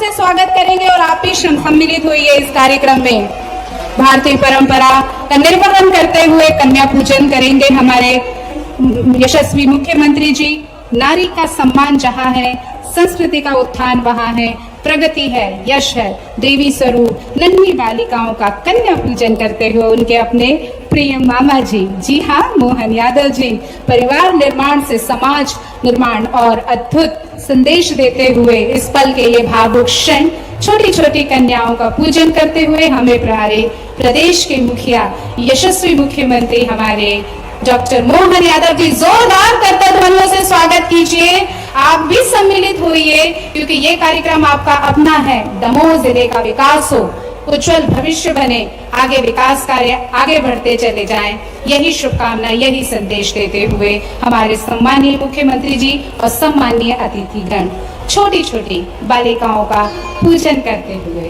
से स्वागत करेंगे और आप भी सम्मिलित होइए इस कार्यक्रम में। भारतीय परंपरा का निर्वहन करते हुए कन्या पूजन करेंगे हमारे यशस्वी मुख्यमंत्री जी। नारी का सम्मान जहाँ है, संस्कृति का उत्थान वहाँ है, प्रगति है, यश है। देवी स्वरूप नन्ही बालिकाओं का कन्या पूजन करते हुए उनके अपने प्रिय मामा जी, जी हाँ, मोहन यादव जी, परिवार निर्माण से समाज निर्माण और अद्भुत संदेश देते हुए इस पल के ये भावुक क्षण छोटी छोटी कन्याओं का पूजन करते हुए हमें हमारे प्रदेश के मुखिया यशस्वी मुख्यमंत्री हमारे डॉक्टर मोहन यादव जी जोरदार करतल ध्वनियों से स्वागत कीजिए। आप भी सम्मिलित होइए क्योंकि ये कार्यक्रम आपका अपना है। दमोह जिले का विकास हो, उज्जवल भविष्य बने, आगे विकास कार्य आगे बढ़ते चले जाएं, यही शुभकामना, यही संदेश देते हुए हमारे सम्मानीय मुख्यमंत्री जी और सम्मानीय अतिथिगण छोटी छोटी बालिकाओं का पूजन करते हुए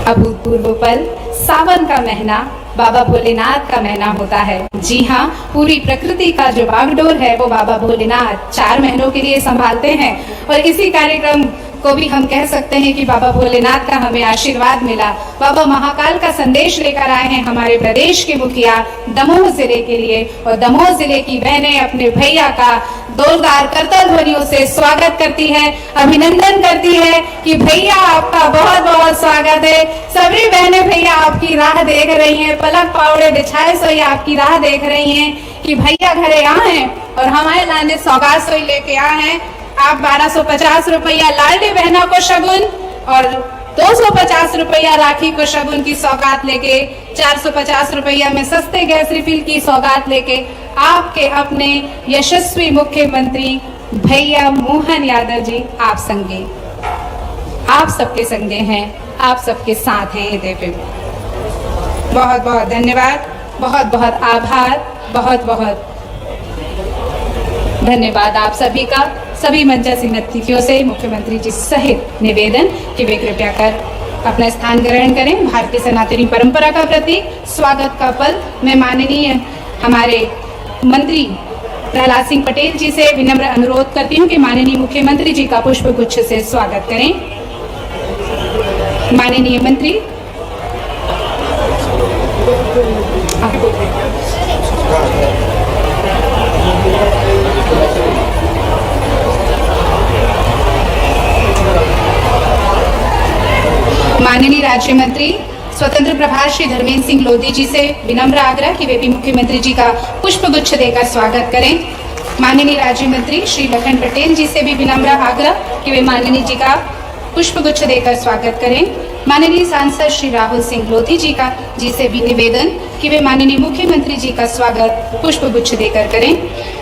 अभूतपूर्व पल। सावन का महीना बाबा भोलेनाथ का महीना होता है। जी हाँ, पूरी प्रकृति का जो बागडोर है वो बाबा भोलेनाथ 4 महीनों के लिए संभालते हैं और इसी कार्यक्रम को भी हम कह सकते हैं कि बाबा भोलेनाथ का हमें आशीर्वाद मिला। बाबा महाकाल का संदेश लेकर आए हैं हमारे प्रदेश के मुखिया दमोह जिले के लिए और दमोह जिले की बहनें अपने भैया का जोरदार करतल ध्वनियों से स्वागत करती है, अभिनंदन करती है कि भैया आपका बहुत बहुत स्वागत है। सभी बहनें भैया आपकी राह देख रही हैं, पलक पावड़े बिछाए सोई आपकी राह देख रही हैं कि भैया घरे आए और हमारे लाने सौगात सोई लेके आए हैं। आप 1250 रुपया लाडली बहना को शगुन और 250 रुपया राखी को शगुन की सौगात लेके 450 रुपया में सस्ते गैस रिफिल की सौगात लेके आपके अपने यशस्वी मुख्यमंत्री भैया मोहन यादव जी आप संगे, आप सबके संगे हैं, आप सबके साथ हैं। ये देवे बहुत बहुत धन्यवाद, बहुत बहुत आभार, बहुत बहुत धन्यवाद आप सभी का। सभी मंचासीन अतिथियों से मुख्यमंत्री जी सहित निवेदन कि वे कृपया कर अपना स्थान ग्रहण करें। भारतीय सनातनी परंपरा का प्रतीक स्वागत का पल मैं माननीय हमारे मंत्री प्रहलाद सिंह पटेल जी से विनम्र अनुरोध करती हूं कि माननीय मुख्यमंत्री जी का पुष्प गुच्छ से स्वागत करें। माननीय मंत्री माननीय राज्य मंत्री स्वतंत्र प्रभार श्री धर्मेंद्र सिंह लोधी जी से विनम्र आग्रह कि वे भी मुख्यमंत्री जी का पुष्प गुच्छ देकर स्वागत करें। माननीय राज्य मंत्री श्री लखन पटेल जी से भी विनम्र आग्रह कि वे माननीय जी का पुष्प गुच्छ देकर स्वागत करें। माननीय सांसद श्री राहुल सिंह लोधी जी से भी निवेदन कि वे माननीय मुख्यमंत्री जी का स्वागत पुष्प गुच्छ देकर करें।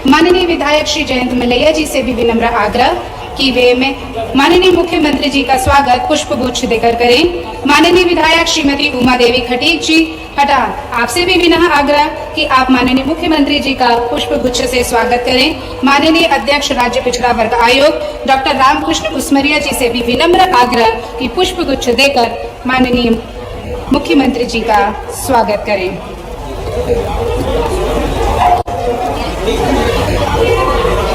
माननीय विधायक श्री जयंत मलैया जी से भी विनम्र आग्रह कि वे में माननीय मुख्यमंत्री जी का स्वागत पुष्प गुच्छ देकर करें। माननीय विधायक श्रीमती उमा देवी खटीक जी हटा आपसे भी विनम्र आग्रह कि आप माननीय मुख्यमंत्री जी का पुष्प गुच्छ से स्वागत करें। माननीय अध्यक्ष राज्य पिछड़ा वर्ग आयोग डॉक्टर रामकृष्ण कुसमरिया जी से भी विनम्र आग्रह कि पुष्प गुच्छ देकर माननीय मुख्यमंत्री जी का स्वागत करें।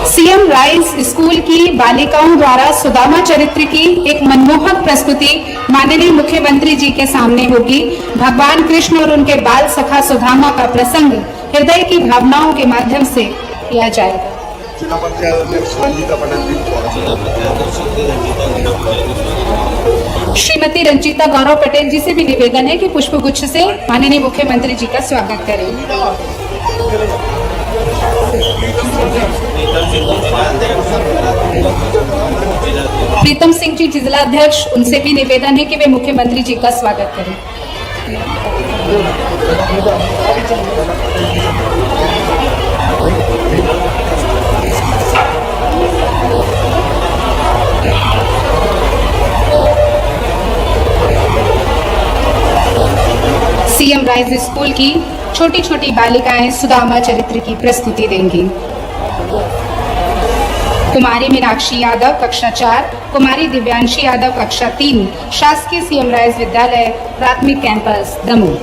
सीएम राइज स्कूल की बालिकाओं द्वारा सुदामा चरित्र की एक मनमोहक प्रस्तुति माननीय मुख्यमंत्री जी के सामने होगी। भगवान कृष्ण और उनके बाल सखा सुदामा का प्रसंग हृदय की भावनाओं के माध्यम से किया जाएगा। श्रीमती रंजीता गौरव पटेल जी से भी निवेदन है कि पुष्प गुच्छ से माननीय मुख्यमंत्री जी का स्वागत करें। प्रीतम सिंह जी जिला अध्यक्ष, उनसे भी निवेदन है कि वे मुख्यमंत्री जी का स्वागत करें। सीएम राइज स्कूल की छोटी छोटी बालिकाएं सुदामा चरित्र की प्रस्तुति देंगी। कुमारी मीनाक्षी यादव कक्षा 4, कुमारी दिव्यांशी यादव कक्षा 3, शासकीय सीएम राइज विद्यालय प्राथमिक कैंपस दमोह।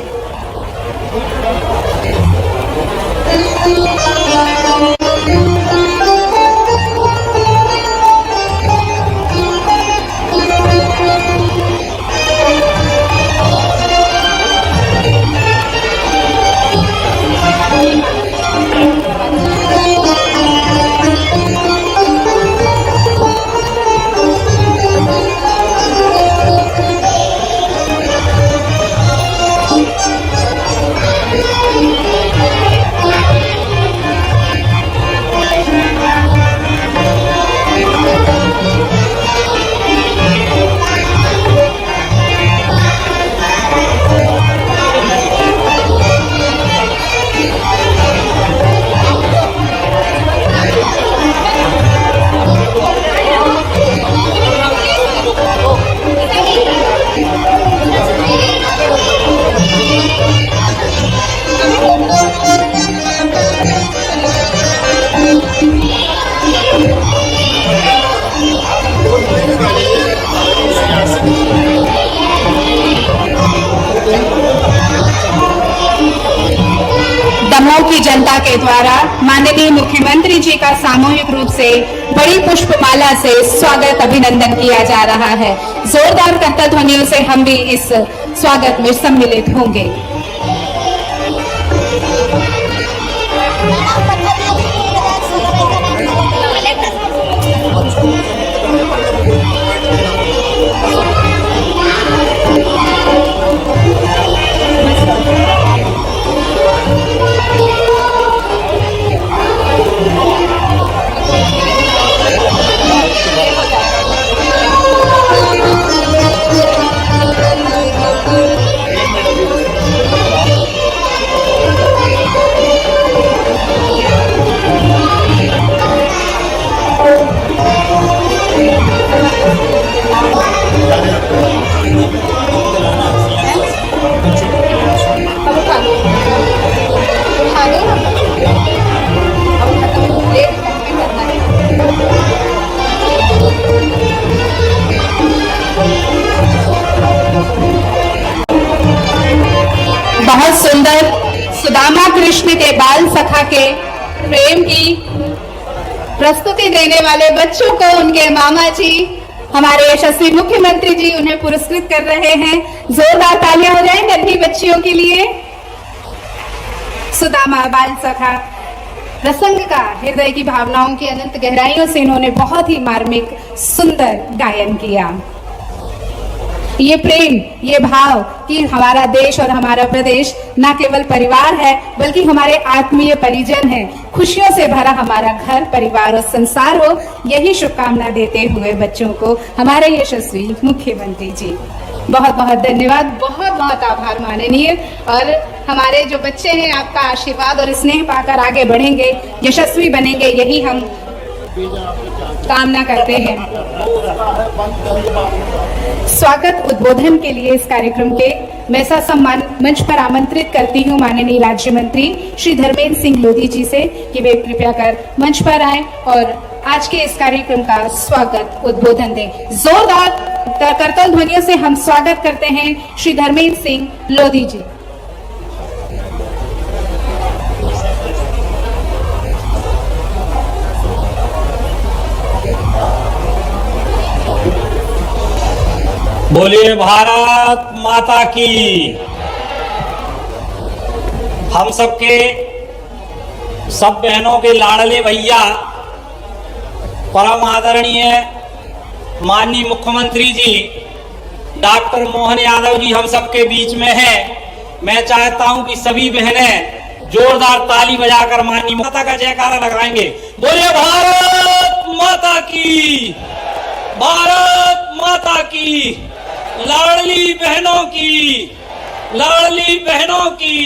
के द्वारा माननीय मुख्यमंत्री जी का सामूहिक रूप से बड़ी पुष्पमाला से स्वागत अभिनंदन किया जा रहा है। जोरदार करतल ध्वनियों से हम भी इस स्वागत में सम्मिलित होंगे। बहुत सुंदर सुदामा कृष्ण के बाल सखा के प्रेम की प्रस्तुति देने वाले बच्चों को उनके मामा जी, हमारे यशस्वी मुख्यमंत्री जी उन्हें पुरस्कृत कर रहे हैं। जोरदार तालियां हो जाएं नन्ही बच्चियों के लिए। सुदामा बाल सखा प्रसंग का हृदय की भावनाओं की अनंत गहराइयों से इन्होंने बहुत ही मार्मिक सुंदर गायन किया। ये प्रेम, ये भाव कि हमारा देश और हमारा प्रदेश न केवल परिवार है बल्कि हमारे आत्मीय परिजन है। खुशियों से भरा हमारा घर, परिवार और संसार हो, यही शुभकामना देते हुए बच्चों को हमारे यशस्वी मुख्यमंत्री जी बहुत बहुत धन्यवाद, बहुत बहुत आभार माननीय। और हमारे जो बच्चे हैं आपका आशीर्वाद और स्नेह पाकर आगे बढ़ेंगे, यशस्वी बनेंगे, यही हम कामना करते हैं। स्वागत उद्बोधन के लिए इस कार्यक्रम के मैं सम्मान मंच पर आमंत्रित करती हूं माननीय राज्य मंत्री श्री धर्मेंद्र सिंह लोधी जी से कि वे कृपया कर मंच पर आएं और आज के इस कार्यक्रम का स्वागत उद्बोधन दें। जोरदार करतल ध्वनियों से हम स्वागत करते हैं श्री धर्मेंद्र सिंह लोधी जी। बोलिए भारत माता की। हम सबके सब बहनों के लाडले भैया परम आदरणीय माननीय मुख्यमंत्री जी डॉक्टर मोहन यादव जी हम सबके बीच में हैं। मैं चाहता हूं कि सभी बहनें जोरदार ताली बजाकर माननीय माता का जयकारा लगाएंगे। बोलिए भारत माता की, भारत माता की, लाडली बहनों की, लाडली बहनों की।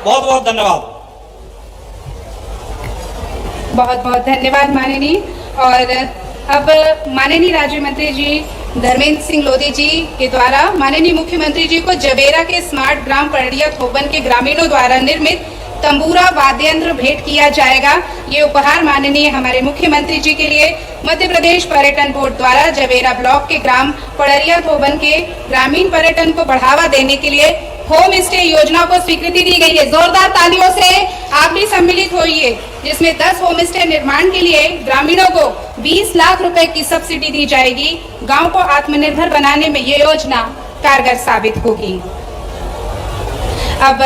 बहुत बहुत धन्यवाद। बहुत बहुत धन्यवाद माननीय। और अब माननीय राज्य मंत्री जी धर्मेंद्र सिंह लोधी जी के द्वारा माननीय मुख्यमंत्री जी को जवेरा के स्मार्ट ग्राम पड़िया थोबन के ग्रामीणों द्वारा निर्मित तंबूरा वाद्य यंत्र भेंट किया जाएगा। ये उपहार माननीय हमारे मुख्यमंत्री जी के लिए मध्य प्रदेश पर्यटन बोर्ड द्वारा जवेरा ब्लॉक के ग्राम पड़रिया थोबन के ग्रामीण पर्यटन को बढ़ावा देने के लिए होम स्टे योजना को स्वीकृति दी गई है। जोरदार तालियों से आप भी सम्मिलित होइए, जिसमें 10 होम स्टे निर्माण के लिए ग्रामीणों को 20 लाख रुपए की सब्सिडी दी जाएगी। गांव को आत्मनिर्भर बनाने में ये योजना कारगर साबित होगी। अब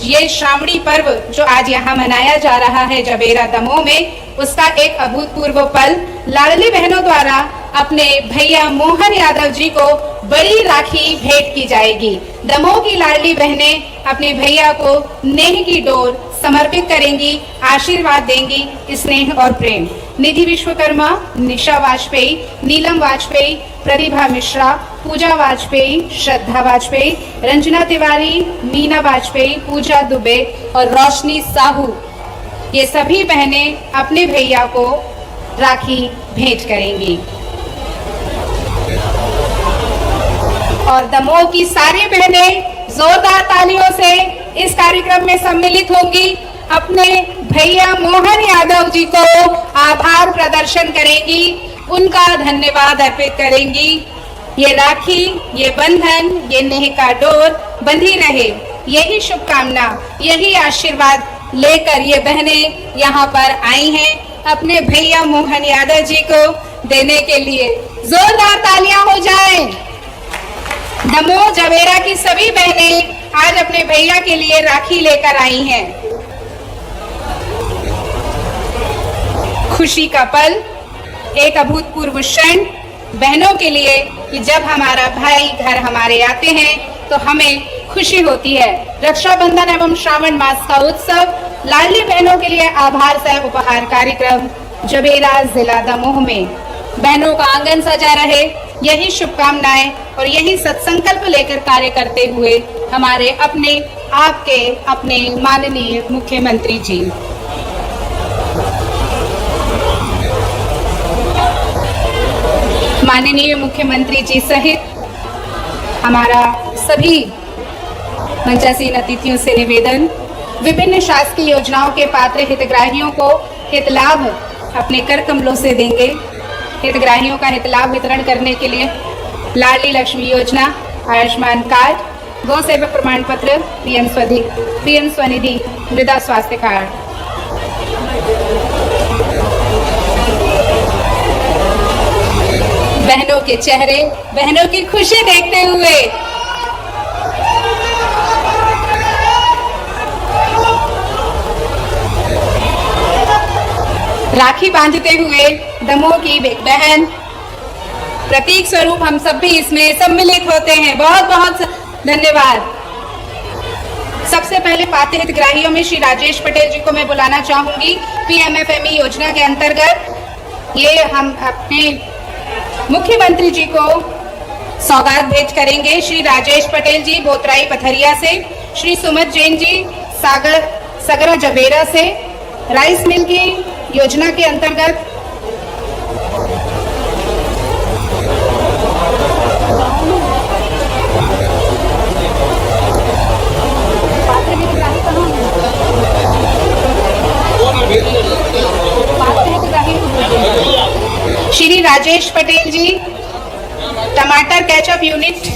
ये श्रावणी पर्व जो आज यहाँ मनाया जा रहा है जवेरा दमोह में, उसका एक अभूतपूर्व पल लाडली बहनों द्वारा अपने भैया मोहन यादव जी को बड़ी राखी भेंट की जाएगी। दमोह की लाडली बहनें अपने भैया को नेह की डोर समर्पित करेंगी, आशीर्वाद देंगी, स्नेह और प्रेम। निधि विश्वकर्मा, निशा वाजपेयी, नीलम वाजपेयी, प्रतिभा मिश्रा, पूजा वाजपेयी, श्रद्धा वाजपेयी, रंजना तिवारी, मीना वाजपेयी, पूजा दुबे और रोशनी साहू, ये सभी बहनें अपने भैया को राखी भेंट करेंगी। और दमोह की सारी बहनें जोरदार तालियों से इस कार्यक्रम में सम्मिलित होंगी, अपने भैया मोहन यादव जी को आभार प्रदर्शन करेंगी, उनका धन्यवाद अर्पित करेंगी। ये राखी, ये बंधन, ये नेह का डोर बंधी रहे, यही शुभकामना, यही आशीर्वाद लेकर ये बहनें यहाँ पर आई हैं अपने भैया मोहन यादव जी को देने के लिए। जोरदार तालियां हो जाएं। दमोह जवेरा की सभी बहनें आज अपने भैया के लिए राखी लेकर आई हैं। खुशी का पल, एक अभूतपूर्व क्षण बहनों के लिए कि जब हमारा भाई घर हमारे आते हैं तो हमें खुशी होती है। रक्षाबंधन एवं श्रावण मास का उत्सव, लाडली बहनों के लिए आभार सह उपहार कार्यक्रम जवेरा जिला दमोह में बहनों का आंगन सजा रहे, यही शुभकामनाएं और यही सत्संकल्प लेकर कार्य करते हुए हमारे अपने आपके अपने माननीय मुख्यमंत्री जी। माननीय मुख्यमंत्री जी सहित हमारा सभी मंचासीन अतिथियों से निवेदन, विभिन्न शासकीय योजनाओं के पात्र हितग्राहियों को हित लाभ अपने कर कमलों से देंगे। हितग्राहियों का हित लाभ वितरण करने के लिए लाडली लक्ष्मी योजना, आयुष्मान कार्ड, गौ सेवक प्रमाण पत्र, पीएम स्वनिधि, मृदा स्वास्थ्य कार्ड। बहनों के चेहरे, बहनों की खुशी देखते हुए राखी बांधते हुए दमोह की एक बहन, प्रतीक स्वरूप हम सब भी इसमें सम्मिलित होते हैं। बहुत बहुत धन्यवाद। सबसे पहले पात्र हितग्राहियों में श्री राजेश पटेल जी को मैं बुलाना चाहूंगी। पीएमएफएमई योजना के अंतर्गत ये हम अपने मुख्यमंत्री जी को सौगात भेंट करेंगे। श्री राजेश पटेल जी बोतराई पथरिया से, श्री सुमित जैन जी सगरा जवेरा से, राइस मिल की योजना के अंतर्गत श्री राजेश पटेल जी टमाटर केचप यूनिट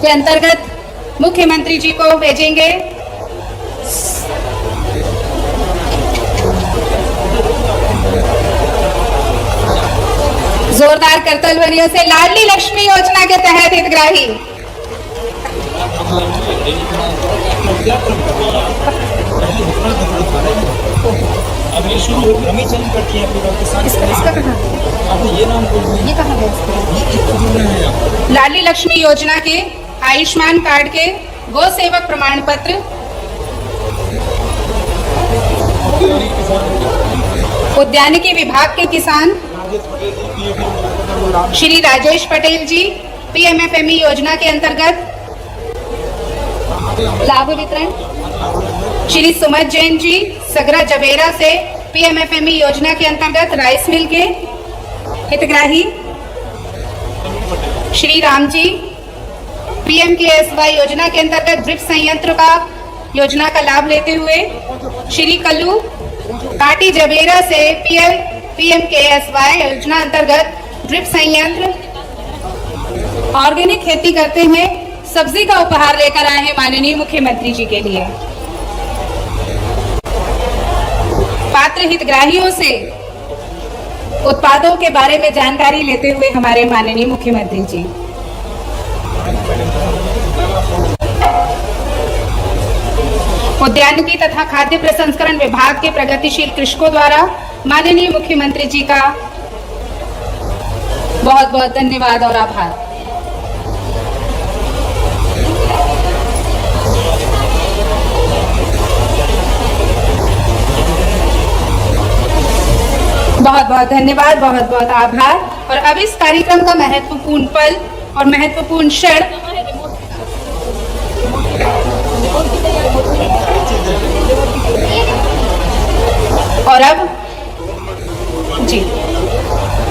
के अंतर्गत मुख्यमंत्री जी को भेजेंगे। जोरदार करतल ध्वनियों से लाडली लक्ष्मी योजना के तहत हितग्राही अब ये शुरू हो रमी चैन करती है आपके किसान ये नाम ये कहाँ है? लाडली लक्ष्मी योजना के आयुष्मान कार्ड के गौ सेवक प्रमाण पत्र, उद्यानिकी विभाग के किसान श्री राजेश पटेल जी पीएमएफएमई योजना के अंतर्गत लाभ वितरण, श्री सुमित जैन जी सगरा जवेरा से पीएमएफएमई योजना के अंतर्गत राइस मिल के हितग्राही, श्री राम जी पीएमकेएसवाई योजना के अंतर्गत ड्रिप संयंत्र का योजना का लाभ लेते हुए, श्री कल्लू काटी जवेरा से पीएमकेएसवाई योजना अंतर्गत ड्रिप संयंत्र, ऑर्गेनिक खेती करते हैं, सब्जी का उपहार लेकर आए हैं माननीय मुख्यमंत्री जी के लिए। पात्र हितग्राहियों से उत्पादों के बारे में जानकारी लेते हुए हमारे माननीय मुख्यमंत्री जी। उद्यानिकी तथा खाद्य प्रसंस्करण विभाग के प्रगतिशील कृषकों द्वारा माननीय मुख्यमंत्री जी का बहुत बहुत धन्यवाद और आभार। बहुत बहुत धन्यवाद, बहुत बहुत आभार। और अब इस कार्यक्रम का महत्वपूर्ण पल और महत्वपूर्ण क्षण और अब जी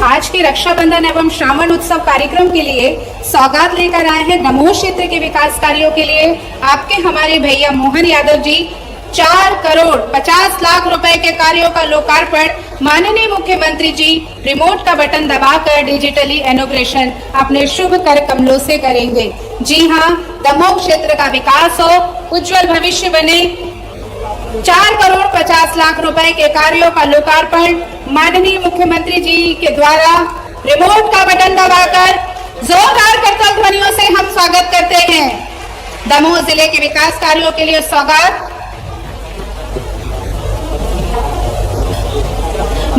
आज के रक्षाबंधन एवं श्रावण उत्सव कार्यक्रम के लिए सौगात लेकर आए हैं दमोह क्षेत्र के विकास कार्यों के लिए आपके हमारे भैया मोहन यादव जी। 4 करोड़ 50 लाख रुपए के कार्यों का लोकार्पण माननीय मुख्यमंत्री जी रिमोट का बटन दबाकर डिजिटली इनॉग्रेशन अपने शुभ कर कमलों से करेंगे। जी हाँ, दमोह क्षेत्र का विकास हो, उज्जवल भविष्य बने, 4,50,00,000 रुपए के कार्यों का लोकार्पण माननीय मुख्यमंत्री जी के द्वारा रिमोट का बटन दबाकर जोरदार करतल ध्वनियों से हम स्वागत करते हैं। दमोह जिले के विकास कार्यों के लिए स्वागत।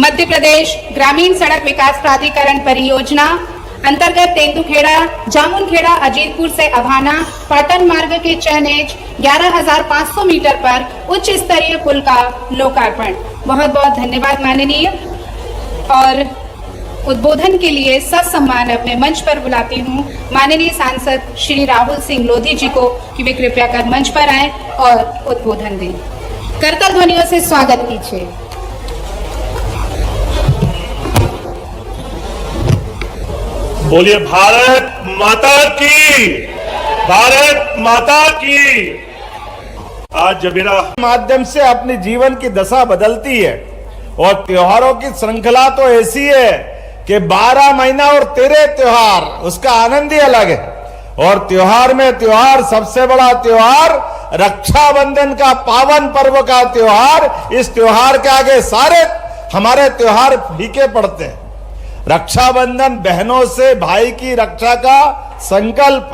मध्य प्रदेश ग्रामीण सड़क विकास प्राधिकरण परियोजना अंतर्गत तेंदुखेड़ा जामुनखेड़ा अजीतपुर से अभाना पाटन मार्ग के चयनेज 11,500 मीटर पर उच्च स्तरीय पुल का लोकार्पण। बहुत बहुत धन्यवाद माननीय। और उद्बोधन के लिए ससम्मान अपने मंच पर बुलाती हूँ माननीय सांसद श्री राहुल सिंह लोधी जी को कि वे कृपया कर मंच पर आएं और उद्बोधन दें। करतल ध्वनियों से स्वागत कीजिए। बोलिए भारत माता की, भारत माता की। आज जब मेरा माध्यम से अपनी जीवन की दशा बदलती है और त्योहारों की श्रृंखला तो ऐसी है कि 12 महीना और 13 त्योहार, उसका आनंद ही अलग है। और त्योहार में त्योहार, सबसे बड़ा त्योहार रक्षाबंधन का पावन पर्व का त्योहार। इस त्योहार के आगे सारे हमारे त्योहार फीके पड़ते हैं। रक्षाबंधन बहनों से भाई की रक्षा का संकल्प,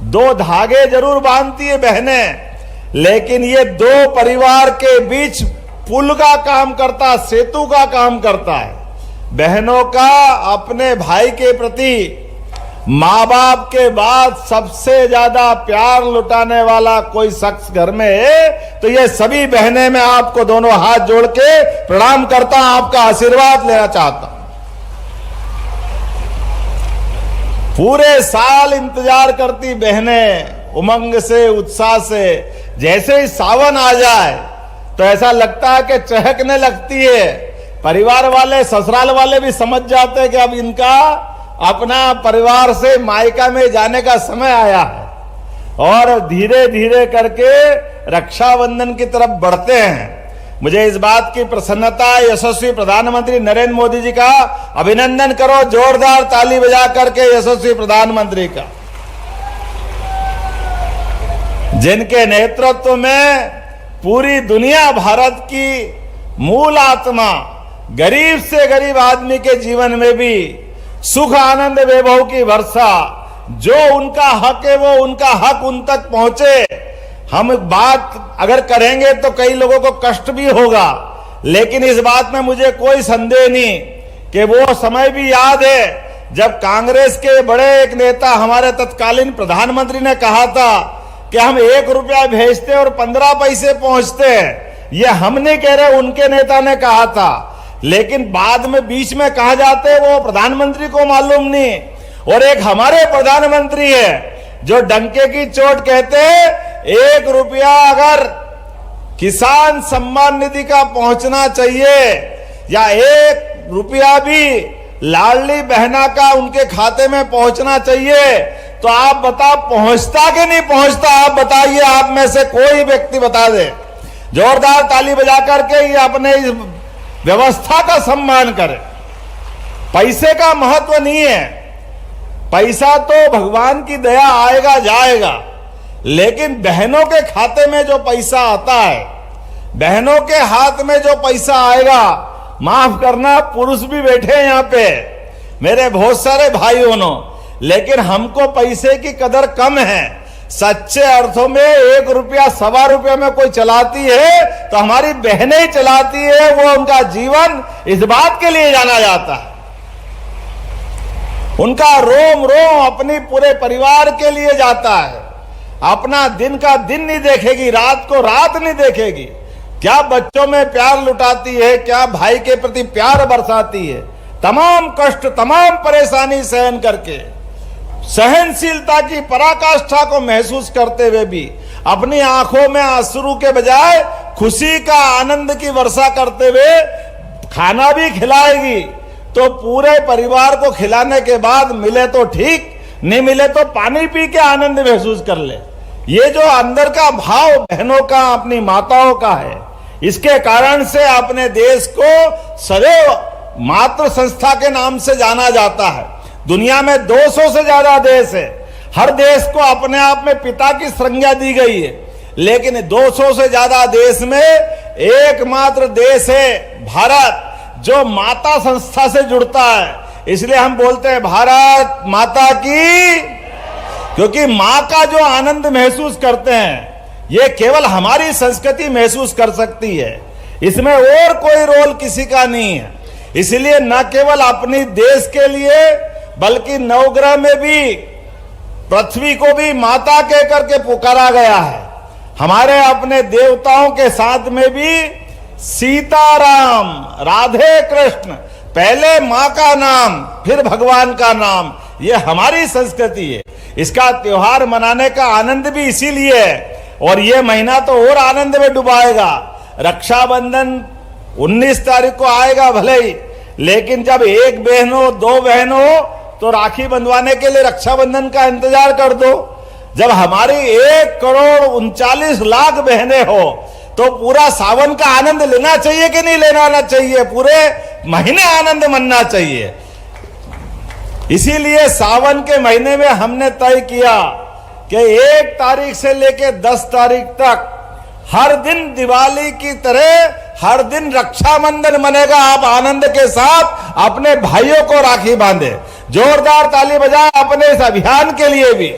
2 धागे जरूर बांधती है बहनें, लेकिन ये 2 परिवार के बीच पुल का काम करता, सेतु का काम करता है। बहनों का अपने भाई के प्रति माँ बाप के बाद सबसे ज्यादा प्यार लुटाने वाला कोई शख्स घर में है तो ये सभी बहनें, मैं आपको दोनों हाथ जोड़ के प्रणाम करता हूं, आपका आशीर्वाद लेना चाहता हूं। पूरे साल इंतजार करती बहनें उमंग से, उत्साह से, जैसे ही सावन आ जाए तो ऐसा लगता है कि चहकने लगती है। परिवार वाले, ससुराल वाले भी समझ जाते हैं कि अब इनका अपना परिवार से मायका में जाने का समय आया है और धीरे धीरे करके रक्षाबंधन की तरफ बढ़ते हैं। मुझे इस बात की प्रसन्नता है, यशस्वी प्रधानमंत्री नरेंद्र मोदी जी का अभिनंदन करो, जोरदार ताली बजा करके यशस्वी प्रधानमंत्री का, जिनके नेतृत्व में पूरी दुनिया भारत की मूल आत्मा गरीब से गरीब आदमी के जीवन में भी सुख आनंद वैभव की वर्षा, जो उनका हक है वो उनका हक उन तक पहुंचे। हम बात अगर करेंगे तो कई लोगों को कष्ट भी होगा, लेकिन इस बात में मुझे कोई संदेह नहीं कि वो समय भी याद है जब कांग्रेस के बड़े एक नेता, हमारे तत्कालीन प्रधानमंत्री ने कहा था कि हम 1 रुपया भेजते और 15 पैसे पहुंचते हैं। ये हम नहीं कह रहे, उनके नेता ने कहा था, लेकिन बाद में बीच में कहा जाते वो प्रधानमंत्री को मालूम नहीं। और एक हमारे प्रधानमंत्री है जो डंके की चोट कहते हैं 1 रुपया अगर किसान सम्मान निधि का पहुंचना चाहिए या 1 रुपया भी लाडली बहना का उनके खाते में पहुंचना चाहिए, तो आप बताओ पहुंचता कि नहीं पहुंचता? आप बताइए, आप में से कोई व्यक्ति बता दे। जोरदार ताली बजा करके ये अपने इस व्यवस्था का सम्मान करे। पैसे का महत्व नहीं है, पैसा तो भगवान की दया आएगा जाएगा, लेकिन बहनों के खाते में जो पैसा आता है, बहनों के हाथ में जो पैसा आएगा, माफ करना पुरुष भी बैठे हैं यहाँ पे, मेरे बहुत सारे भाई बहनों, लेकिन हमको पैसे की कदर कम है। सच्चे अर्थों में 1 रुपया, 1.25 रुपया में कोई चलाती है तो हमारी बहनें ही चलाती है। वो उनका जीवन इस बात के लिए जाना जाता है, उनका रोम रोम अपनी पूरे परिवार के लिए जाता है। अपना दिन का दिन नहीं देखेगी, रात को रात नहीं देखेगी। क्या बच्चों में प्यार लुटाती है, क्या भाई के प्रति प्यार बरसाती है। तमाम कष्ट, तमाम परेशानी सहन करके, सहनशीलता की पराकाष्ठा को महसूस करते हुए भी अपनी आंखों में आंसू के बजाय खुशी का आनंद की वर्षा करते हुए खाना भी खिलाएगी। तो पूरे परिवार को खिलाने के बाद मिले तो ठीक, नहीं मिले तो पानी पी के आनंद महसूस कर ले। ये जो अंदर का भाव बहनों का, अपनी माताओं का है, इसके कारण से अपने देश को सदैव मातृ संस्था के नाम से जाना जाता है। दुनिया में 200 से ज्यादा देश है, हर देश को अपने आप में पिता की संज्ञा दी गई है, लेकिन 200 से ज्यादा देश में एकमात्र देश है भारत जो माता संस्था से जुड़ता है। इसलिए हम बोलते हैं भारत माता की, क्योंकि मां का जो आनंद महसूस करते हैं ये केवल हमारी संस्कृति महसूस कर सकती है, इसमें और कोई रोल किसी का नहीं है। इसलिए न केवल अपनी देश के लिए बल्कि नवग्रह में भी पृथ्वी को भी माता कह करके पुकारा गया है। हमारे अपने देवताओं के साथ में भी सीताराम, राधे कृष्ण, पहले मां का नाम फिर भगवान का नाम, ये हमारी संस्कृति है। इसका त्योहार मनाने का आनंद भी इसीलिए है, और ये महीना तो और आनंद में डुबाएगा। रक्षाबंधन 19 तारीख को आएगा भले ही, लेकिन जब एक बहन हो, दो बहन हो तो राखी बंधवाने के लिए रक्षाबंधन का इंतजार कर दो। जब हमारी 1,39,00,000 बहनें हो तो पूरा सावन का आनंद लेना चाहिए कि नहीं लेना चाहिए? पूरे महीने आनंद मनना चाहिए। इसीलिए सावन के महीने में हमने तय किया कि 1 तारीख से लेकर 10 तारीख तक हर दिन दिवाली की तरह हर दिन रक्षाबंधन मनेगा। आप आनंद के साथ अपने भाइयों को राखी बांधे। जोरदार ताली बजाएं अपने इस अभियान के लिए भी।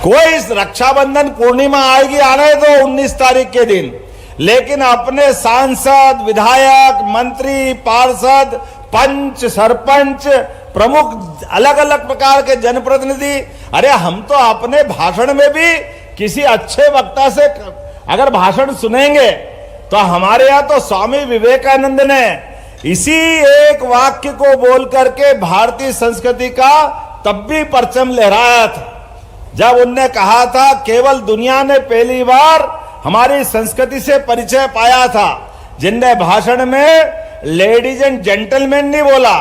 कोई रक्षाबंधन पूर्णिमा आएगी, आने दो 19 तारीख के दिन, लेकिन अपने सांसद, विधायक, मंत्री, पार्षद, पंच, सरपंच, प्रमुख, अलग अलग प्रकार के जनप्रतिनिधि, अरे हम तो अपने भाषण में भी किसी अच्छे वक्ता से अगर भाषण सुनेंगे तो हमारे यहाँ तो स्वामी विवेकानंद ने इसी एक वाक्य को बोल करके भारतीय संस्कृति का तब भी परचम लहराया था, जब उनने कहा था केवल दुनिया ने पहली बार हमारी संस्कृति से परिचय पाया था। जिनने भाषण में लेडीज एंड जेंटलमैन नहीं बोला,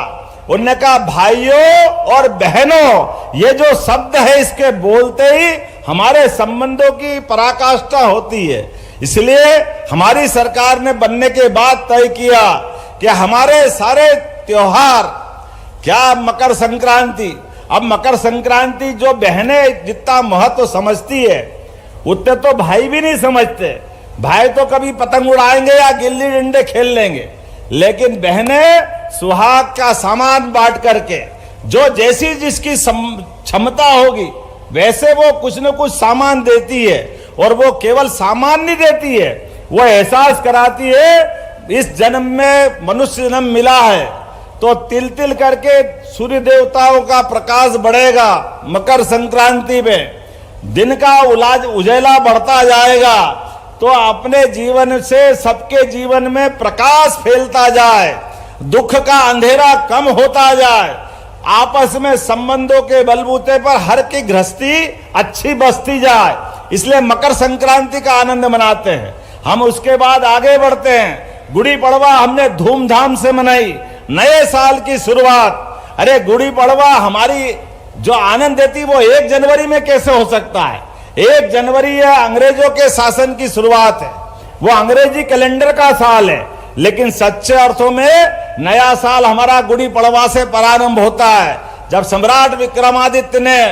उनने कहा भाइयों और बहनों। ये जो शब्द है इसके बोलते ही हमारे संबंधों की पराकाष्ठा होती है। इसलिए हमारी सरकार ने बनने के बाद तय किया कि हमारे सारे त्योहार, क्या मकर संक्रांति, अब मकर संक्रांति जो बहनें जितना महत्व समझती है उतने तो भाई भी नहीं समझते। भाई तो कभी पतंग उड़ाएंगे या गिल्ली डंडे खेल लेंगे, लेकिन बहनें सुहाग का सामान बांट करके जो जैसी जिसकी क्षमता होगी वैसे वो कुछ न कुछ सामान देती है। और वो केवल सामान नहीं देती है, वो एहसास कराती है इस जन्म में मनुष्य जन्म मिला है तो तिल तिल करके सूर्य देवताओं का प्रकाश बढ़ेगा। मकर संक्रांति में दिन का उजाला बढ़ता जाएगा तो अपने जीवन से सबके जीवन में प्रकाश फैलता जाए, दुख का अंधेरा कम होता जाए, आपस में संबंधों के बलबूते पर हर की गृहस्थी अच्छी बसती जाए। इसलिए मकर संक्रांति का आनंद मनाते हैं हम। उसके बाद आगे बढ़ते हैं। गुड़ी पड़वा हमने धूमधाम से मनाई, नए साल की शुरुआत। अरे गुड़ी पड़वा हमारी जो आनंद देती वो 1 जनवरी में कैसे हो सकता है? 1 जनवरी है अंग्रेजों के शासन की शुरुआत है, वो अंग्रेजी कैलेंडर का साल है, लेकिन सच्चे अर्थों में नया साल हमारा गुड़ी पड़वा से प्रारंभ होता है। जब सम्राट विक्रमादित्य ने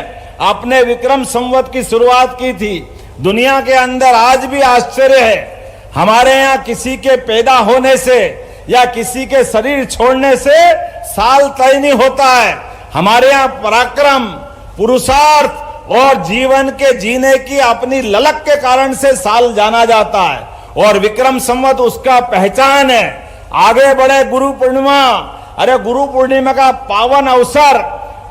अपने विक्रम संवत की शुरुआत की थी। दुनिया के अंदर आज भी आश्चर्य है, हमारे यहाँ किसी के पैदा होने से या किसी के शरीर छोड़ने से साल तय नहीं होता है। हमारे यहाँ पराक्रम, पुरुषार्थ और जीवन के जीने की अपनी ललक के कारण से साल जाना जाता है और विक्रम संवत उसका पहचान है। आगे बढ़े गुरु पूर्णिमा। अरे गुरु पूर्णिमा का पावन अवसर,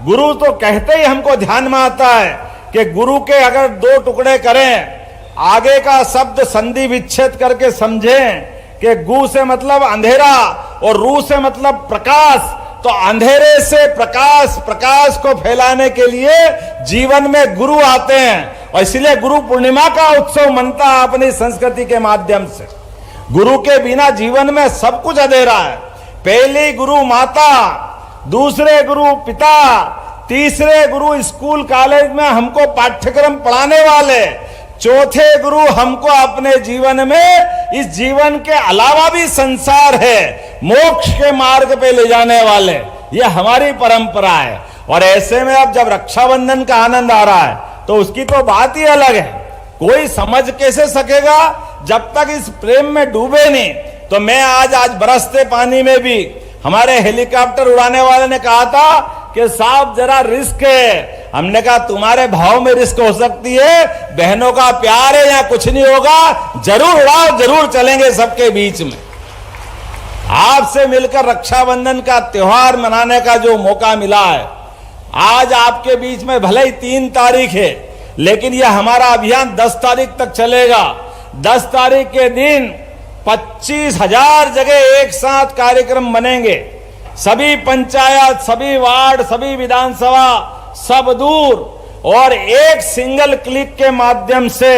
गुरु तो कहते ही हमको ध्यान में आता है कि गुरु के अगर 2 टुकड़े करें, आगे का शब्द संधि विच्छेद करके समझें कि गु से मतलब अंधेरा और रू से मतलब प्रकाश, तो अंधेरे से प्रकाश, प्रकाश को फैलाने के लिए जीवन में गुरु आते हैं और इसलिए गुरु पूर्णिमा का उत्सव मनता है अपनी संस्कृति के माध्यम से। गुरु के बिना जीवन में सब कुछ अंधेरा है। पहली गुरु माता, दूसरे गुरु पिता, तीसरे गुरु स्कूल कॉलेज में हमको पाठ्यक्रम पढ़ाने वाले, चौथे गुरु हमको अपने जीवन में इस जीवन के अलावा भी संसार है मोक्ष के मार्ग पे ले जाने वाले। ये हमारी परंपरा है। और ऐसे में अब जब रक्षाबंधन का आनंद आ रहा है तो उसकी तो बात ही अलग है। कोई समझ कैसे सकेगा जब तक इस प्रेम में डूबे नहीं। तो मैं आज बरसते पानी में भी हमारे हेलीकॉप्टर उड़ाने वाले ने कहा था कि साहब जरा रिस्क है। हमने कहा तुम्हारे भाव में रिस्क हो सकती है, बहनों का प्यार है, यहाँ कुछ नहीं होगा, जरूर उड़ाओ, जरूर चलेंगे सबके बीच में। आपसे मिलकर रक्षाबंधन का त्योहार मनाने का जो मौका मिला है, आज आपके बीच में भले ही 3 तारीख है, लेकिन यह हमारा अभियान 10 तारीख तक चलेगा। 10 तारीख के दिन 25,000 जगह एक साथ कार्यक्रम बनेंगे। सभी पंचायत, सभी वार्ड, सभी विधानसभा, सब दूर, और एक सिंगल क्लिक के माध्यम से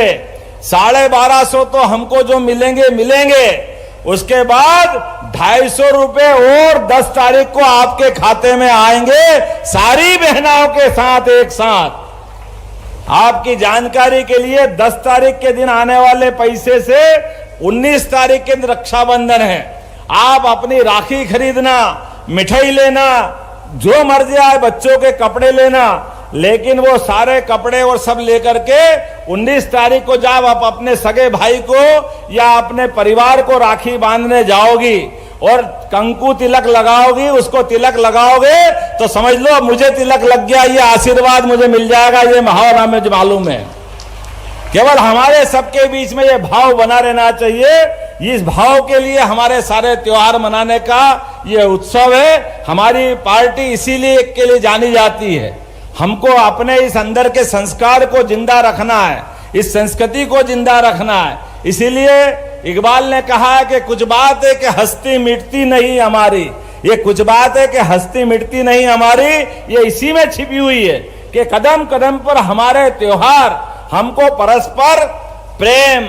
1250 तो हमको जो मिलेंगे। उसके बाद 250 रुपए और 10 तारीख को आपके खाते में आएंगे, सारी बहनों के साथ एक साथ। आपकी जानकारी के लिए 10 तारीख के दिन आने वाले पैसे से 19 तारीख के दिन रक्षाबंधन है। आप अपनी राखी खरीदना, मिठाई लेना, जो मर्जी आए, बच्चों के कपड़े लेना, लेकिन वो सारे कपड़े और सब लेकर के 19 तारीख को जब आप अपने सगे भाई को या अपने परिवार को राखी बांधने जाओगी और कंकु तिलक लगाओगी, उसको तिलक लगाओगे तो समझ लो मुझे तिलक लग गया, ये आशीर्वाद मुझे मिल जाएगा, ये मुझे मालूम है। केवल हमारे सबके बीच में ये भाव बना रहना चाहिए। इस भाव के लिए हमारे सारे त्योहार मनाने का ये उत्सव है। हमारी पार्टी इसीलिए के लिए जानी जाती है। हमको अपने इस अंदर के संस्कार को जिंदा रखना है, इस संस्कृति को जिंदा रखना है। इसीलिए इकबाल ने कहा है कि कुछ बात है कि हस्ती मिटती नहीं हमारी, ये कुछ बात है कि हस्ती मिटती नहीं हमारी, ये इसी में छिपी हुई है कि कदम कदम पर हमारे त्योहार हमको परस्पर प्रेम,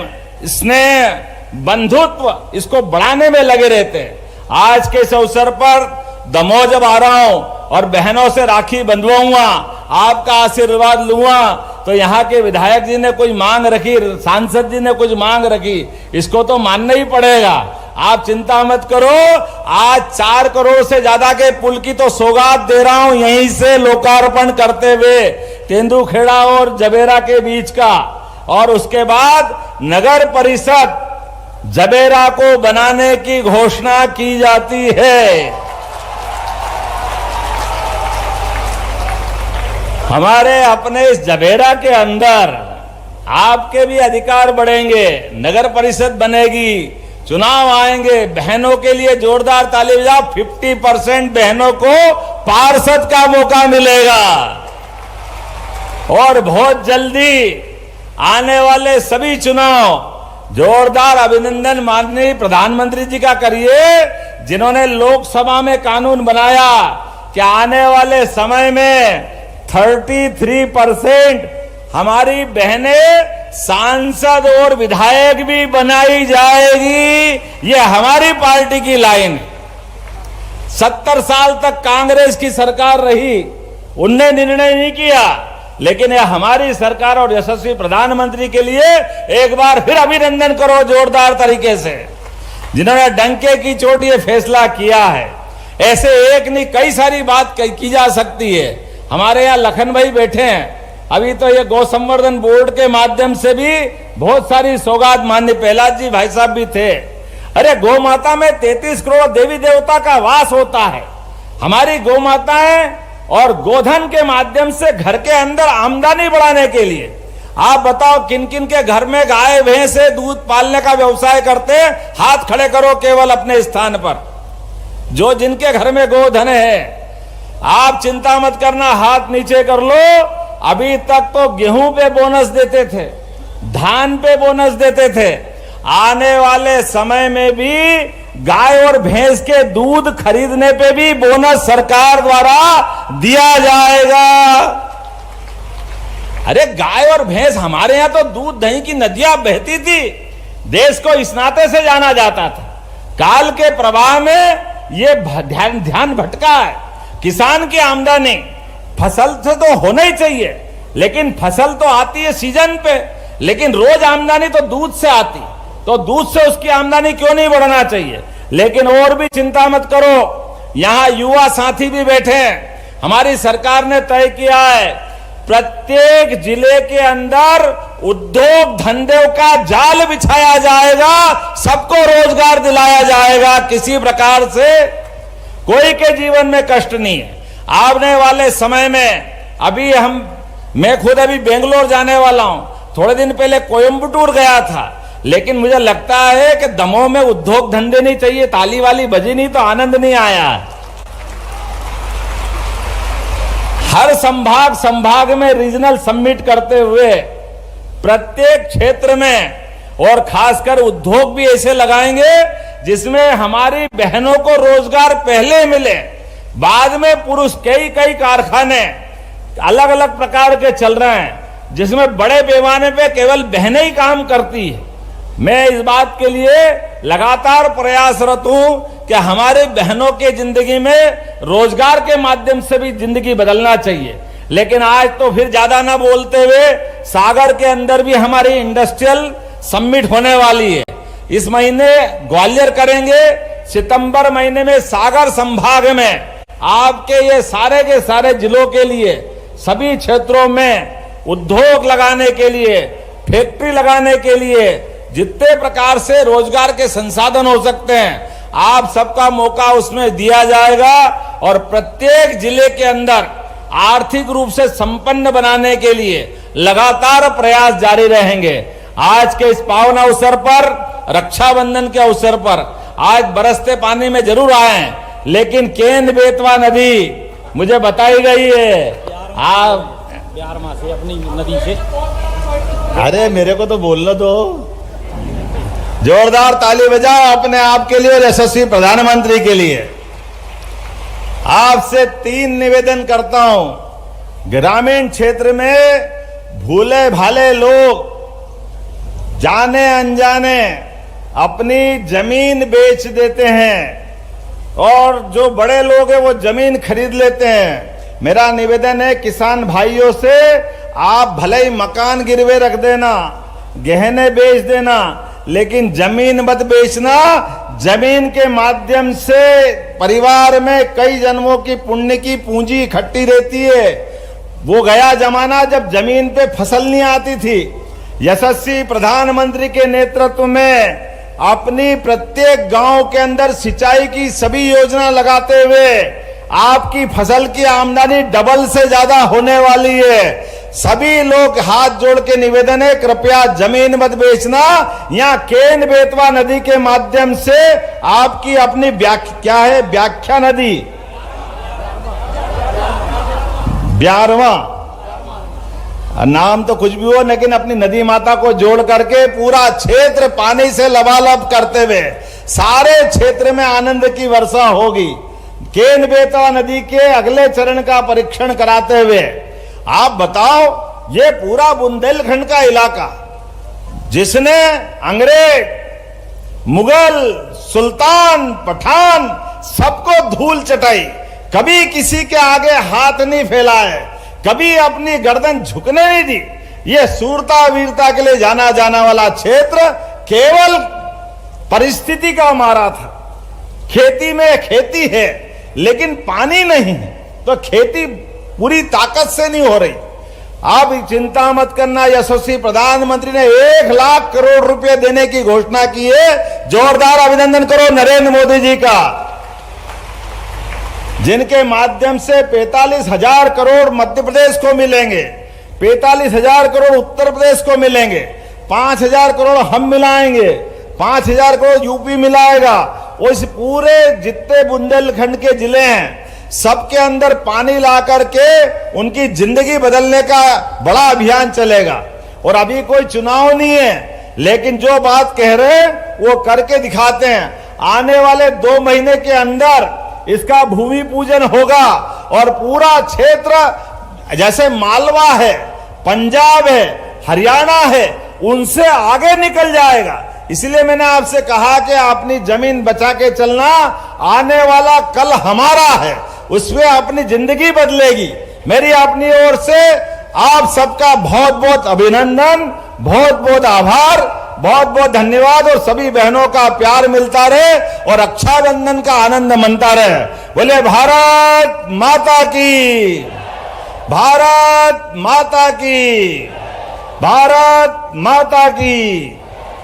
स्नेह, बंधुत्व इसको बढ़ाने में लगे रहते हैं। आज के इस अवसर पर दमोह जब आ रहा हूं और बहनों से राखी बंधवाऊंगा, आपका आशीर्वाद लूंगा, तो यहाँ के विधायक जी ने कोई मांग रखी, सांसद जी ने कुछ मांग रखी, इसको तो मानना ही पड़ेगा। आप चिंता मत करो, आज 4 करोड़ से ज्यादा के पुल की तो सौगात दे रहा हूं यहीं से लोकार्पण करते हुए, तेंदुखेड़ा और जबेरा के बीच का। और उसके बाद नगर परिषद जबेरा को बनाने की घोषणा की जाती है। हमारे अपने इस जबेरा के अंदर आपके भी अधिकार बढ़ेंगे, नगर परिषद बनेगी, चुनाव आएंगे। बहनों के लिए जोरदार ताली बजाओ, 50% बहनों को पार्षद का मौका मिलेगा। और बहुत जल्दी आने वाले सभी चुनाव, जोरदार अभिनंदन माननीय प्रधानमंत्री जी का करिए, जिन्होंने लोकसभा में कानून बनाया कि आने वाले समय में 33% हमारी बहनें सांसद और विधायक भी बनाई जाएगी। ये हमारी पार्टी की लाइन है। 70 साल तक कांग्रेस की सरकार रही, उनने निर्णय नहीं किया, लेकिन यह हमारी सरकार और यशस्वी प्रधानमंत्री के लिए एक बार फिर अभिनंदन करो जोरदार तरीके से, जिन्होंने डंके की चोट ये फैसला किया है। ऐसे एक नहीं कई सारी बात की जा सकती है। हमारे यहाँ लखन भाई बैठे हैं, अभी तो ये गौ संवर्धन बोर्ड के माध्यम से भी बहुत सारी सौगात, माननीय प्रहलाद जी भाई साहब भी थे। अरे गौ माता में 33 करोड़ देवी देवता का वास होता है। हमारी गौ माताएं और गोधन के माध्यम से घर के अंदर आमदनी बढ़ाने के लिए, आप बताओ किन किन के घर में गाय भैंस दूध पालने का व्यवसाय करते हैं, हाथ खड़े करो केवल अपने स्थान पर। जो जिनके घर में गोधन है, आप चिंता मत करना, हाथ नीचे कर लो। अभी तक तो गेहूं पे बोनस देते थे, धान पे बोनस देते थे, आने वाले समय में भी गाय और भैंस के दूध खरीदने पे भी बोनस सरकार द्वारा दिया जाएगा। अरे गाय और भैंस, हमारे यहां तो दूध दही की नदियां बहती थी, देश को इस नाते से जाना जाता था। काल के प्रवाह में ये ध्यान भटका है। किसान की आमदनी, फसल से तो होना ही चाहिए, लेकिन फसल तो आती है सीजन पे, लेकिन रोज आमदनी तो दूध से आती, तो दूध से उसकी आमदनी क्यों नहीं बढ़ना चाहिए। लेकिन और भी चिंता मत करो, यहाँ युवा साथी भी बैठे हैं। हमारी सरकार ने तय किया है प्रत्येक जिले के अंदर उद्योग धंधों का जाल बिछाया जाएगा, सबको रोजगार दिलाया जाएगा, किसी प्रकार से कोई के जीवन में कष्ट नहीं है। आने वाले समय में मैं खुद अभी बेंगलोर जाने वाला हूं, थोड़े दिन पहले कोयंबटूर गया था, लेकिन मुझे लगता है कि दमोह में उद्योग धंधे नहीं चाहिए, ताली वाली बजी नहीं तो आनंद नहीं आया। हर संभाग में रीजनल समिट करते हुए प्रत्येक क्षेत्र में और खासकर उद्योग भी ऐसे लगाएंगे जिसमें हमारी बहनों को रोजगार पहले मिले, बाद में पुरुष। कई कारखाने अलग अलग प्रकार के चल रहे हैं जिसमें बड़े पैमाने पे केवल बहनें ही काम करती है। मैं इस बात के लिए लगातार प्रयासरत हूं कि हमारे बहनों के जिंदगी में रोजगार के माध्यम से भी जिंदगी बदलना चाहिए। लेकिन आज तो फिर ज्यादा ना बोलते हुए, सागर के अंदर भी हमारी इंडस्ट्रियल समिट होने वाली है। इस महीने ग्वालियर करेंगे, सितंबर महीने में सागर संभाग में आपके ये सारे के सारे जिलों के लिए सभी क्षेत्रों में उद्योग लगाने के लिए, फैक्ट्री लगाने के लिए जितने प्रकार से रोजगार के संसाधन हो सकते हैं, आप सबका मौका उसमें दिया जाएगा और प्रत्येक जिले के अंदर आर्थिक रूप से संपन्न बनाने के लिए लगातार प्रयास जारी रहेंगे। आज के इस पावन अवसर पर, रक्षाबंधन के अवसर पर, आज बरसते पानी में जरूर आए, लेकिन केन बेतवा नदी मुझे बताई गई है आप बिहार मां से, अपनी नदी से। अरे मेरे को तो बोलने दो। जोरदार ताली बजाओ अपने आप के लिए और यशस्वी प्रधानमंत्री के लिए। आपसे 3 निवेदन करता हूं। ग्रामीण क्षेत्र में भूले भाले लोग जाने अनजाने अपनी जमीन बेच देते हैं और जो बड़े लोग हैं वो जमीन खरीद लेते हैं। मेरा निवेदन है किसान भाइयों से, आप भले ही मकान गिरवे रख देना, गहने बेच देना, लेकिन जमीन मत बेचना। जमीन के माध्यम से परिवार में कई जन्मों की पुण्य की पूंजी इकट्ठी रहती है। वो गया जमाना जब जमीन पे फसल नहीं आती थी। यशस्वी प्रधानमंत्री के नेतृत्व में अपनी प्रत्येक गांव के अंदर सिंचाई की सभी योजना लगाते हुए आपकी फसल की आमदनी डबल से ज्यादा होने वाली है। सभी लोग हाथ जोड़ के निवेदन है, कृपया जमीन मत बेचना। यहाँ केन बेतवा नदी के माध्यम से आपकी अपनी व्याख्या नदी, ब्यारवा नाम तो कुछ भी हो, लेकिन अपनी नदी माता को जोड़ करके पूरा क्षेत्र पानी से लबालब करते हुए सारे क्षेत्र में आनंद की वर्षा होगी। केन बेतवा नदी के अगले चरण का परीक्षण कराते हुए आप बताओ, ये पूरा बुंदेलखंड का इलाका जिसने अंग्रेज, मुगल, सुल्तान, पठान सबको धूल चटाई, कभी किसी के आगे हाथ नहीं फैलाए, कभी अपनी गर्दन झुकने नहीं दी। ये सूरता वीरता के लिए जाना वाला क्षेत्र केवल परिस्थिति का मारा था। खेती में खेती है लेकिन पानी नहीं है, तो खेती पूरी ताकत से नहीं हो रही। आप चिंता मत करना, यशस्वी प्रधानमंत्री ने 1 लाख करोड़ रुपए देने की घोषणा की है। जोरदार अभिनंदन करो नरेंद्र मोदी जी का, जिनके माध्यम से 45,000 करोड़ मध्य प्रदेश को मिलेंगे, 45,000 करोड़ उत्तर प्रदेश को मिलेंगे, 5,000 करोड़ हम मिलाएंगे, 5,000 करोड़ यूपी मिलाएगा। और इस पूरे जितने बुंदेलखंड के जिले हैं सबके अंदर पानी ला करके उनकी जिंदगी बदलने का बड़ा अभियान चलेगा। और अभी कोई चुनाव नहीं है, लेकिन जो बात कह रहे हैं वो करके दिखाते हैं। आने वाले 2 महीने के अंदर इसका भूमि पूजन होगा और पूरा क्षेत्र जैसे मालवा है, पंजाब है, हरियाणा है, उनसे आगे निकल जाएगा। इसलिए मैंने आपसे कहा कि अपनी जमीन बचा के चलना, आने वाला कल हमारा है, उसमें अपनी जिंदगी बदलेगी। मेरी अपनी ओर से आप सबका बहुत बहुत अभिनंदन, बहुत बहुत आभार, बहुत बहुत धन्यवाद और सभी बहनों का प्यार मिलता रहे और रक्षाबंधन का आनंद मनता रहे। बोले भारत माता की, भारत माता की, भारत माता की।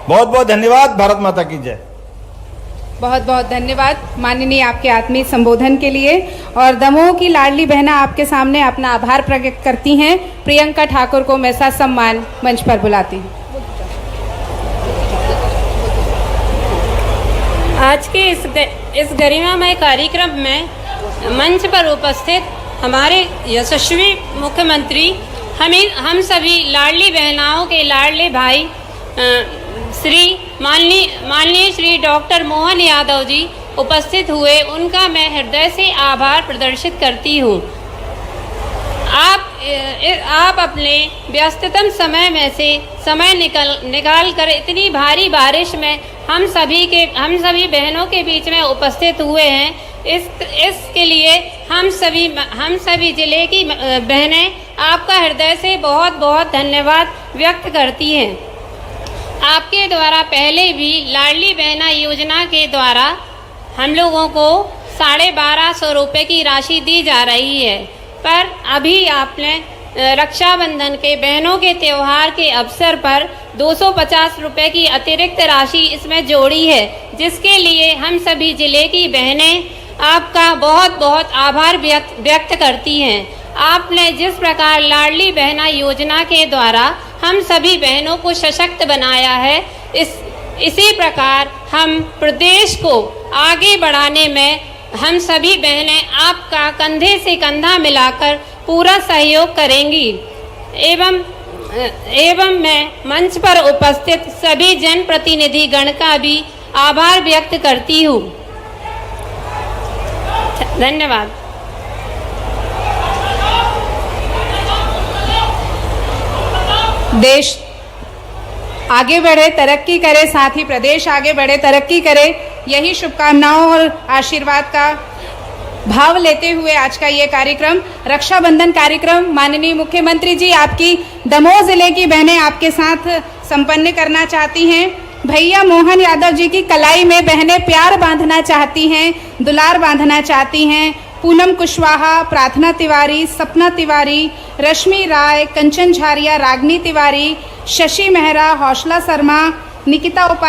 बहुत बहुत धन्यवाद। भारत माता की जय। बहुत बहुत धन्यवाद माननीय आपके आत्मीय संबोधन के लिए। और दमोह की लाडली बहना आपके सामने अपना आभार प्रकट करती हैं। प्रियंका ठाकुर को मैं ससम्मान मंच पर बुलाती हूँ। आज के इस गरिमामय कार्यक्रम में मंच पर उपस्थित हमारे यशस्वी मुख्यमंत्री हम सभी लाडली बहनाओं के लाडले भाई माननीय श्री डॉक्टर मोहन यादव जी उपस्थित हुए, उनका मैं हृदय से आभार प्रदर्शित करती हूँ। आप अपने व्यस्ततम समय में से समय निकाल कर इतनी भारी बारिश में हम सभी बहनों के बीच में उपस्थित हुए हैं। इसके लिए हम सभी जिले की बहनें आपका हृदय से बहुत बहुत धन्यवाद व्यक्त करती हैं। आपके द्वारा पहले भी लाडली बहना योजना के द्वारा हम लोगों को 1250 रुपये की राशि दी जा रही है, पर अभी आपने रक्षाबंधन के बहनों के त्यौहार के अवसर पर 250 रुपये की अतिरिक्त राशि इसमें जोड़ी है, जिसके लिए हम सभी जिले की बहनें आपका बहुत बहुत आभार व्यक्त करती हैं। आपने जिस प्रकार लाडली बहना योजना के द्वारा हम सभी बहनों को सशक्त बनाया है, इसी प्रकार हम प्रदेश को आगे बढ़ाने में हम सभी बहनें आपका कंधे से कंधा मिलाकर पूरा सहयोग करेंगी। एवं मैं मंच पर उपस्थित सभी जनप्रतिनिधि गण का भी आभार व्यक्त करती हूँ। धन्यवाद। देश आगे बढ़े, तरक्की करे, साथ ही प्रदेश आगे बढ़े, तरक्की करे, यही शुभकामनाओं और आशीर्वाद का भाव लेते हुए आज का ये कार्यक्रम रक्षाबंधन कार्यक्रम माननीय मुख्यमंत्री जी आपकी दमोह जिले की बहनें आपके साथ संपन्न करना चाहती हैं। भैया मोहन यादव जी की कलाई में बहनें प्यार बांधना चाहती हैं, दुलार बांधना चाहती हैं। पूनम कुशवाहा, प्रार्थना तिवारी, सपना तिवारी, रश्मि राय, कंचन झारिया, रागनी तिवारी, शशि मेहरा, हौसला शर्मा, निकिता उपाध्याय